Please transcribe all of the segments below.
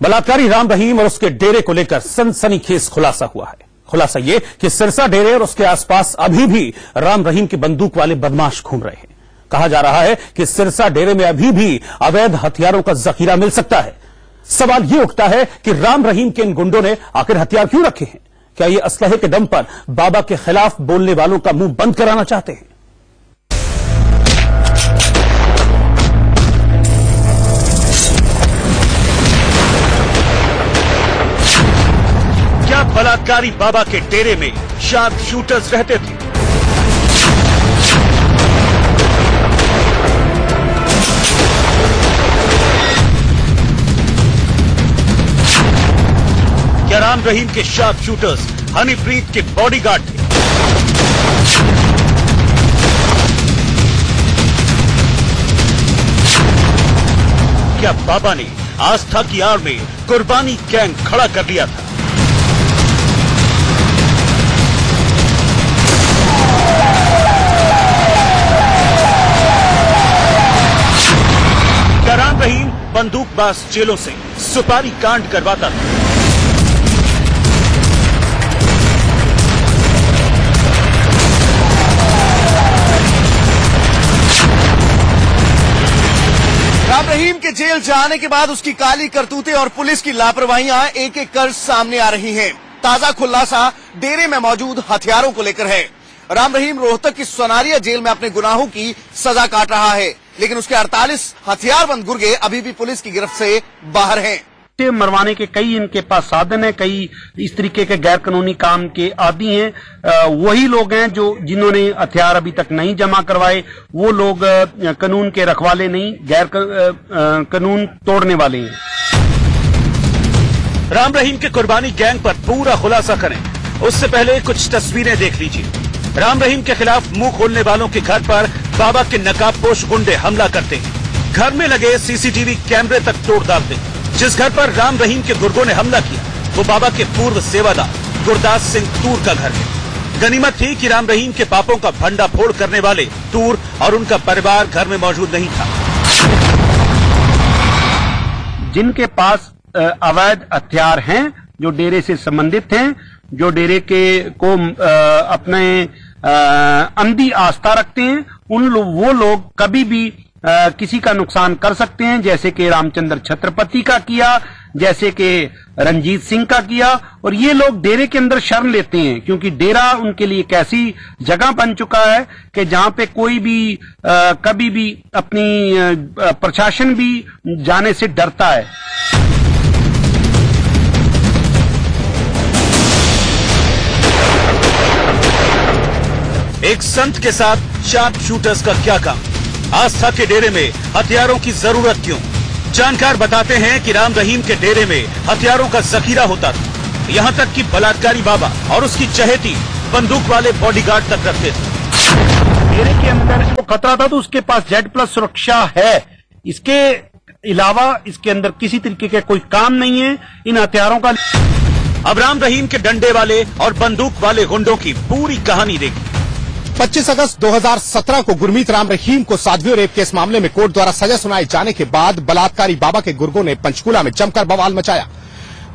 बलात्कारी राम रहीम और उसके डेरे को लेकर सनसनीखेज खुलासा हुआ है। खुलासा ये कि सिरसा डेरे और उसके आसपास अभी भी राम रहीम के बंदूक वाले बदमाश घूम रहे हैं। कहा जा रहा है कि सिरसा डेरे में अभी भी अवैध हथियारों का जखीरा मिल सकता है। सवाल ये उठता है कि राम रहीम के इन गुंडों ने आखिर हथियार क्यों रखे हैं? क्या ये असलहे के दम पर बाबा के खिलाफ बोलने वालों का मुंह बंद कराना चाहते हैं? क्या बलात्कारी बाबा के डेरे में शार्प शूटर्स रहते थे? क्या राम रहीम के शार्प शूटर्स हनीप्रीत के बॉडीगार्ड थे? क्या बाबा ने आस्था की आड़ में कुर्बानी गैंग खड़ा कर लिया था? क्या राम रहीम बंदूकबाज चेलों से सुपारी कांड करवाता था? राम रहीम के जेल जाने के बाद उसकी काली करतूतें और पुलिस की लापरवाहियां एक एक कर सामने आ रही हैं। ताजा खुलासा डेरे में मौजूद हथियारों को लेकर है। राम रहीम रोहतक की सोनारिया जेल में अपने गुनाहों की सजा काट रहा है, लेकिन उसके 48 हथियारबंद गुर्गे अभी भी पुलिस की गिरफ्त से बाहर हैं। मरवाने के कई इनके पास साधन है, कई इस तरीके के गैर कानूनी काम के आदी हैं। वही लोग हैं जिन्होंने हथियार अभी तक नहीं जमा करवाए। वो लोग कानून के रखवाले नहीं, गैर कानून तोड़ने वाले हैं। राम रहीम के कुर्बानी गैंग पर पूरा खुलासा करें, उससे पहले कुछ तस्वीरें देख लीजिए। राम रहीम के खिलाफ मुंह खोलने वालों के घर पर बाबा के नकाबपोश गुंडे हमला करते हैं। घर में लगे सीसीटीवी कैमरे तक तोड़ डालते हैं। जिस घर पर राम रहीम के गुर्गों ने हमला किया वो बाबा के पूर्व सेवादार गुरदास सिंह तूर का घर है। गनीमत थी कि राम रहीम के पापों का भंडाफोड़ करने वाले तूर और उनका परिवार घर में मौजूद नहीं था। जिनके पास अवैध हथियार हैं, जो डेरे से संबंधित हैं, जो डेरे को अपने अंधी आस्था रखते हैं, वो लोग कभी भी किसी का नुकसान कर सकते हैं, जैसे कि रामचंद्र छत्रपति का किया, जैसे कि रंजीत सिंह का किया। और ये लोग डेरे के अंदर शरण लेते हैं क्योंकि डेरा उनके लिए एक ऐसी जगह बन चुका है कि जहां पे कोई भी कभी भी अपनी प्रशासन भी जाने से डरता है। एक संत के साथ शार्प शूटर्स का क्या काम? आस्था के डेरे में हथियारों की जरूरत क्यों? जानकार बताते हैं कि राम रहीम के डेरे में हथियारों का जखीरा होता था। यहाँ तक कि बलात्कारी बाबा और उसकी चहेती बंदूक वाले बॉडीगार्ड तक रखते थे। डेरे के अंदर जो खतरा था तो उसके पास Z+ सुरक्षा है। इसके अलावा इसके अंदर किसी तरीके का कोई काम नहीं है इन हथियारों का। अब राम रहीम के डंडे वाले और बंदूक वाले गुंडों की पूरी कहानी देखिए। 25 अगस्त 2017 को गुरमीत राम रहीम को साध्वी रेप केस मामले में कोर्ट द्वारा सजा सुनाए जाने के बाद बलात्कारी बाबा के गुर्गों ने पंचकूला में जमकर बवाल मचाया।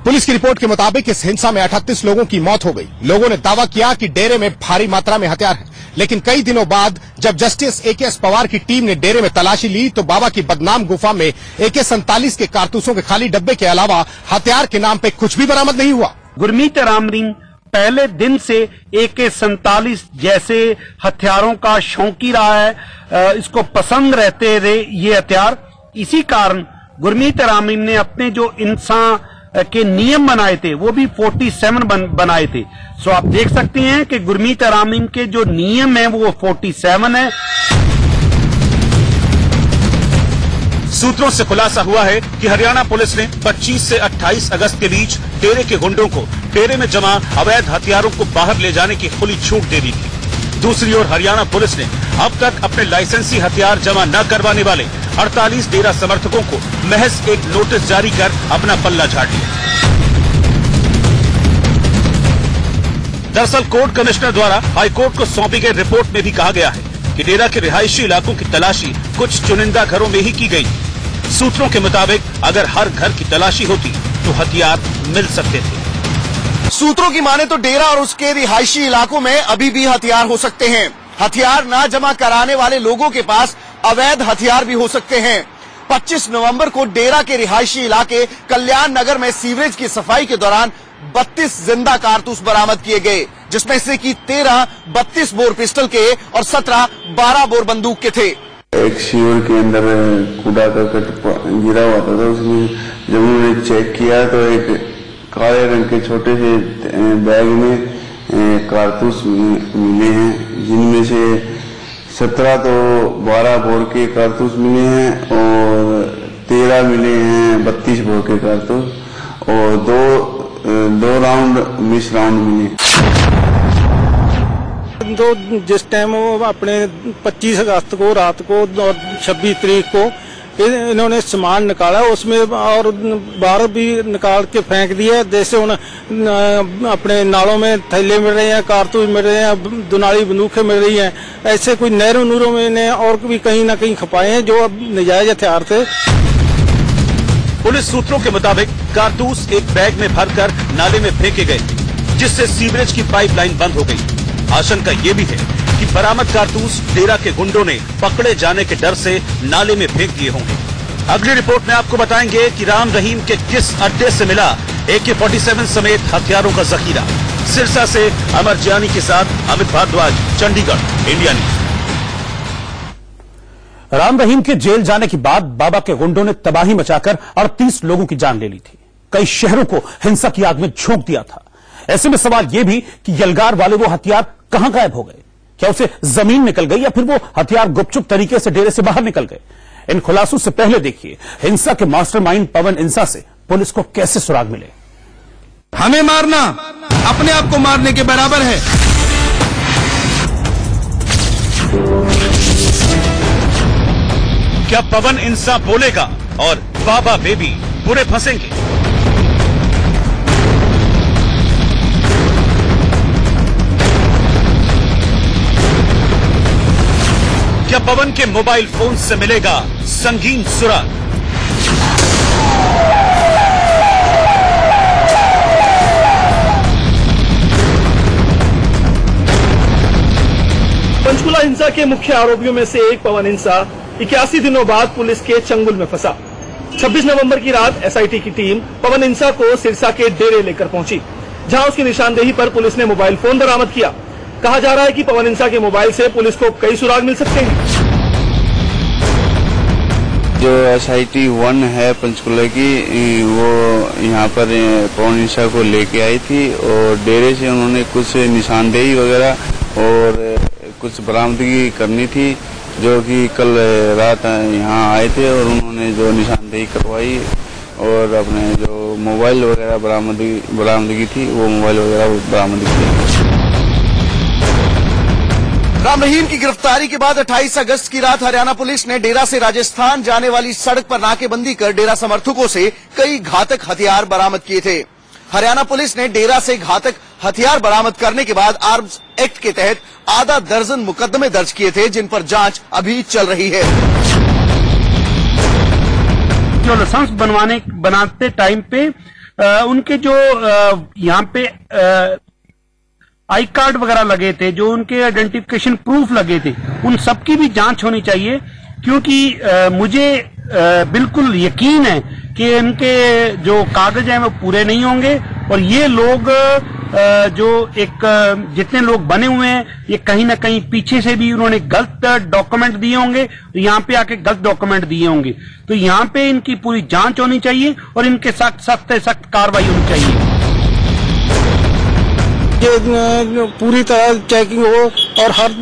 पुलिस की रिपोर्ट के मुताबिक इस हिंसा में 38 लोगों की मौत हो गई। लोगों ने दावा किया कि डेरे में भारी मात्रा में हथियार है, लेकिन कई दिनों बाद जब जस्टिस AK पवार की टीम ने डेरे में तलाशी ली तो बाबा की बदनाम गुफा में AK-47 के कारतूसों के खाली डब्बे के अलावा हथियार के नाम पे कुछ भी बरामद नहीं हुआ। गुरमीत राम रहीम पहले दिन से AK-47 जैसे हथियारों का शौकी रहा है। इसको पसंद रहते रहे ये हथियार। इसी कारण गुरमीत राम रहीम ने अपने जो इंसान के नियम बनाए थे वो भी 47 बनाए थे। सो आप देख सकते हैं कि गुरमीत राम रहीम के जो नियम है वो 47 है। सूत्रों से खुलासा हुआ है कि हरियाणा पुलिस ने 25 से 28 अगस्त के बीच डेरे के गुंडों को डेरे में जमा अवैध हथियारों को बाहर ले जाने की खुली छूट दे दी थी। दूसरी ओर हरियाणा पुलिस ने अब तक अपने लाइसेंसी हथियार जमा न करवाने वाले 48 डेरा समर्थकों को महज एक नोटिस जारी कर अपना पल्ला झाड़ लिया। दरअसल कोर्ट कमिश्नर द्वारा हाईकोर्ट को सौंपी गई रिपोर्ट में भी कहा गया है कि डेरा के रिहायशी इलाकों की तलाशी कुछ चुनिंदा घरों में ही की गई। सूत्रों के मुताबिक अगर हर घर की तलाशी होती तो हथियार मिल सकते थे। सूत्रों की माने तो डेरा और उसके रिहायशी इलाकों में अभी भी हथियार हो सकते हैं। हथियार ना जमा कराने वाले लोगों के पास अवैध हथियार भी हो सकते हैं। 25 नवंबर को डेरा के रिहायशी इलाके कल्याण नगर में सीवरेज की सफाई के दौरान 32 जिंदा कारतूस बरामद किए गए, जिसमें से कि 13 32 बोर पिस्टल के और 17 12 बोर बंदूक के थे। एक सीवर के अंदर कूड़ा करकट गिरा हुआ था, तो उसमें जब उन्होंने चेक किया तो एक काले रंग के छोटे से बैग में कारतूस मिले हैं, जिनमें से 17 तो 12 बोर के कारतूस मिले हैं और 13 मिले हैं 32 बोर के कारतूस और दो राउंड मिस राउंड मिले। तो जिस टाइम वो अपने 25 अगस्त को रात को और 26 तारीख को इन्होंने सामान निकाला उसमें और बाहर भी निकाल के फेंक दिया। जैसे उन अपने नालों में थैले मिल रहे हैं, कारतूस मिल रहे हैं, दुनाली बंदूकें मिल रही हैं, ऐसे कोई नहरों नूरों में इन्हें और भी कहीं ना कहीं खपाए हैं जो अब नाजायज हथियार थे। पुलिस सूत्रों के मुताबिक कारतूस एक बैग में भरकर नाले में फेंके गए, जिससे सीवरेज की पाइपलाइन बंद हो गई। आशंका ये भी है कि बरामद कारतूस डेरा के गुंडों ने पकड़े जाने के डर से नाले में फेंक दिए होंगे। अगली रिपोर्ट में आपको बताएंगे कि राम रहीम के किस अड्डे से मिला AK-47 समेत हथियारों का जखीरा। सिरसा से अमर जियानी के साथ अमित भारद्वाज, चंडीगढ़, इंडिया न्यूज। राम रहीम के जेल जाने के बाद बाबा के गुंडों ने तबाही मचाकर 38 लोगों की जान ले ली थी। कई शहरों को हिंसा की आग में झोंक दिया था। ऐसे में सवाल यह भी कि यलगार वाले वो हथियार कहां गायब हो गए? क्या उसे जमीन निकल गई या फिर वो हथियार गुपचुप तरीके से डेरे से बाहर निकल गए? इन खुलासों से पहले देखिए हिंसा के मास्टरमाइंड पवन इंसा से पुलिस को कैसे सुराग मिले। हमें मारना अपने आप को मारने के बराबर है। क्या पवन इंसा बोलेगा और बाबा बेबी बुरे फंसेंगे? क्या पवन के मोबाइल फोन से मिलेगा संगीन सुराग? पंचकुला हिंसा के मुख्य आरोपियों में से एक पवन इंसा 81 दिनों बाद पुलिस के चंगुल में फंसा। 26 नवंबर की रात SIT की टीम पवन इंसा को सिरसा के डेरे लेकर पहुंची, जहां उसकी निशानदेही पर पुलिस ने मोबाइल फोन बरामद किया। कहा जा रहा है कि पवन इंसा के मोबाइल से पुलिस को कई सुराग मिल सकते हैं। जो SIT 1 है पंचकुला की, वो यहाँ पर पवन इंसा को लेके आई थी और डेरे से उन्होंने कुछ निशानदेही वगैरह और कुछ बरामदगी करनी थी, जो कि कल रात यहाँ आए थे और उन्होंने जो निशानदेही करवाई और अपने जो मोबाइल वगैरह बरामदगी थी वो मोबाइल वगैरह बरामद किया। राम रहीम की गिरफ्तारी के बाद 28 अगस्त की रात हरियाणा पुलिस ने डेरा से राजस्थान जाने वाली सड़क पर नाकेबंदी कर डेरा समर्थकों से कई घातक हथियार बरामद किए थे। हरियाणा पुलिस ने डेरा से घातक हथियार बरामद करने के बाद आर्म्स एक्ट के तहत आधा दर्जन मुकदमे दर्ज किए थे, जिन पर जांच अभी चल रही है। जो लाइसेंस बनाते टाइम पे उनके जो यहाँ पे आई कार्ड वगैरह लगे थे, जो उनके आइडेंटिफिकेशन प्रूफ लगे थे, उन सबकी भी जांच होनी चाहिए, क्योंकि मुझे बिल्कुल यकीन है कि इनके जो कागज हैं वो पूरे नहीं होंगे और ये लोग जो एक जितने लोग बने हुए हैं ये कहीं ना कहीं पीछे से भी उन्होंने गलत डॉक्यूमेंट दिए होंगे, यहाँ पे आके गलत डॉक्यूमेंट दिए होंगे। तो यहाँ पे इनकी पूरी जांच होनी चाहिए और इनके सख्त कार्रवाई होनी चाहिए। पूरी तरह चेकिंग हो और हर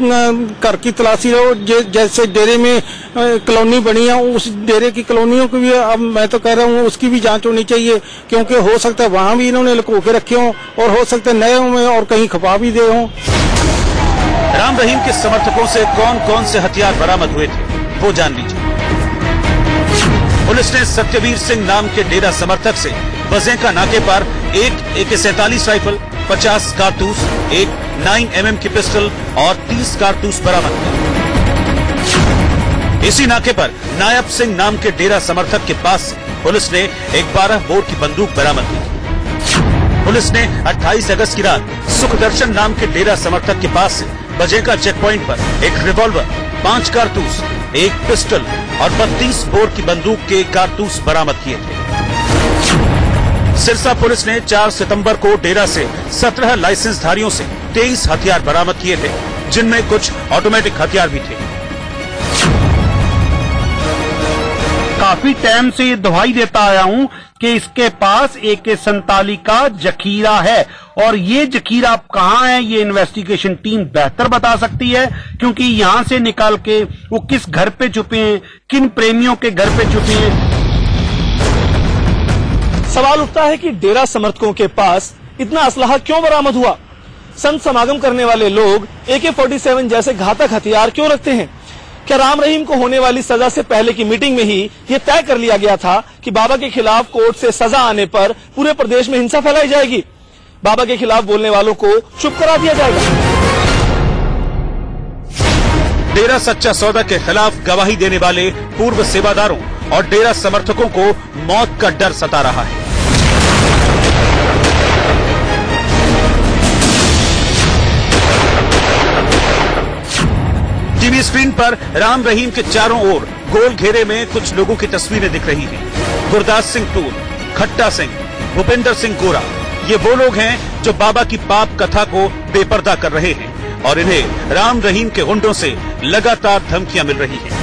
घर की तलाशी हो। जैसे डेरे में कॉलोनी बनी है, उस डेरे की कॉलोनियों की भी अब मैं तो कह रहा हूँ उसकी भी जांच होनी चाहिए, क्योंकि हो सकता है वहां भी इन्होंने लुको के रखे हों और हो सकता है नए में और कहीं खपा भी दे हों। राम रहीम के समर्थकों से कौन कौन से हथियार बरामद हुए थे वो जान लीजिए। पुलिस ने सत्यवीर सिंह नाम के डेरा समर्थक से बजेका नाके पर एक AK-47 राइफल, 50 कारतूस, एक 9mm की पिस्टल और 30 कारतूस बरामद किए। इसी नाके पर नायब सिंह नाम के डेरा समर्थक के पास से पुलिस ने एक 12 बोर की बंदूक बरामद की। पुलिस ने 28 अगस्त की रात सुखदर्शन नाम के डेरा समर्थक के पास से बजेका चेक पॉइंट पर एक रिवॉल्वर, 5 कारतूस, एक पिस्टल और 32 बोर की बंदूक के कारतूस बरामद किए थे। सिरसा पुलिस ने 4 सितंबर को डेरा से 17 लाइसेंसधारियों से 23 हथियार बरामद किए थे, जिनमें कुछ ऑटोमेटिक हथियार भी थे। काफी टाइम से ये दुहाई देता आया हूं कि इसके पास AK-47 का जखीरा है, और ये जखीरा कहाँ है ये इन्वेस्टिगेशन टीम बेहतर बता सकती है, क्योंकि यहां से निकाल के वो किस घर पे छुपे हैं, किन प्रेमियों के घर पे छुपे हैं। सवाल उठता है कि डेरा समर्थकों के पास इतना असलहा क्यों बरामद हुआ? संत समागम करने वाले लोग AK-47 जैसे घातक हथियार क्यों रखते हैं? क्या राम रहीम को होने वाली सजा से पहले की मीटिंग में ही यह तय कर लिया गया था कि बाबा के खिलाफ कोर्ट से सजा आने पर पूरे प्रदेश में हिंसा फैलाई जाएगी, बाबा के खिलाफ बोलने वालों को चुप करा दिया जाएगा? डेरा सच्चा सौदा के खिलाफ गवाही देने वाले पूर्व सेवादारों और डेरा समर्थकों को मौत का डर सता रहा है। टीवी स्क्रीन पर राम रहीम के चारों ओर गोल घेरे में कुछ लोगों की तस्वीरें दिख रही हैं। गुरदास सिंह तूर, खट्टा सिंह, भूपेंद्र सिंह गोरा, ये वो लोग हैं जो बाबा की पाप कथा को बेपर्दा कर रहे हैं, और इन्हें राम रहीम के गुंडों से लगातार धमकियां मिल रही हैं।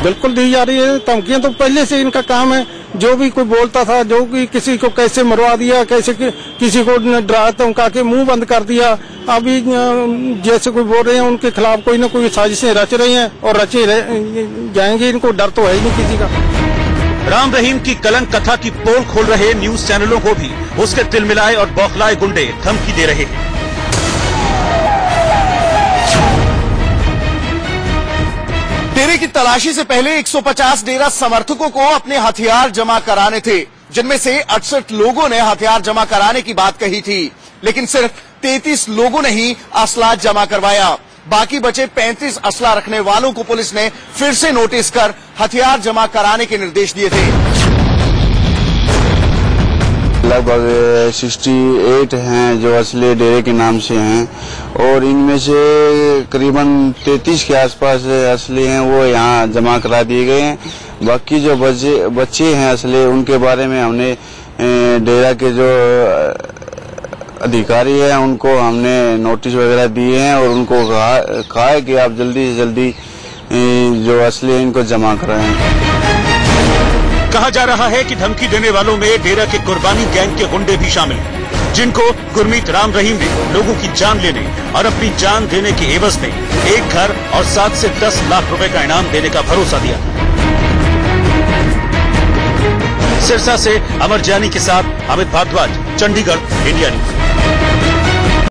बिल्कुल दी जा रही है धमकियां, तो पहले से इनका काम है। जो भी कोई बोलता था, जो भी किसी को कैसे मरवा दिया, कैसे किसी को डरा धमका के मुंह बंद कर दिया। अभी जैसे कोई बोल रहे हैं उनके खिलाफ कोई ना कोई साजिशें रच रही हैं और रचे जाएंगे। इनको डर तो है ही नहीं किसी का। राम रहीम की कलंक कथा की पोल खोल रहे न्यूज चैनलों को भी उसके तिलमिलाए और बौखलाए गुंडे धमकी दे रहे हैं। डेरे की तलाशी से पहले 150 डेरा समर्थकों को अपने हथियार जमा कराने थे, जिनमें से 68 लोगों ने हथियार जमा कराने की बात कही थी, लेकिन सिर्फ 33 लोगों ने ही असला जमा करवाया। बाकी बचे 35 असला रखने वालों को पुलिस ने फिर से नोटिस कर हथियार जमा कराने के निर्देश दिए थे। लगभग 68 हैं जो असली डेरे के नाम से हैं, और इनमें से करीबन 33 के आसपास असली हैं, वो यहाँ जमा करा दिए गए हैं। बाकी जो बच्चे हैं असली, उनके बारे में हमने डेरा के जो अधिकारी हैं उनको हमने नोटिस वगैरह दिए हैं, और उनको कहा है कि आप जल्दी से जल्दी जो असली है इनको जमा कराएं। कहा जा रहा है कि धमकी देने वालों में डेरा के कुर्बानी गैंग के गुंडे भी शामिल हैं, जिनको गुरमीत राम रहीम ने लोगों की जान लेने और अपनी जान देने के एवज में एक घर और 7 से 10 लाख रुपए का इनाम देने का भरोसा दिया। सिरसा से अमर जानी के साथ अमित भारद्वाज, चंडीगढ़, इंडिया न्यूज।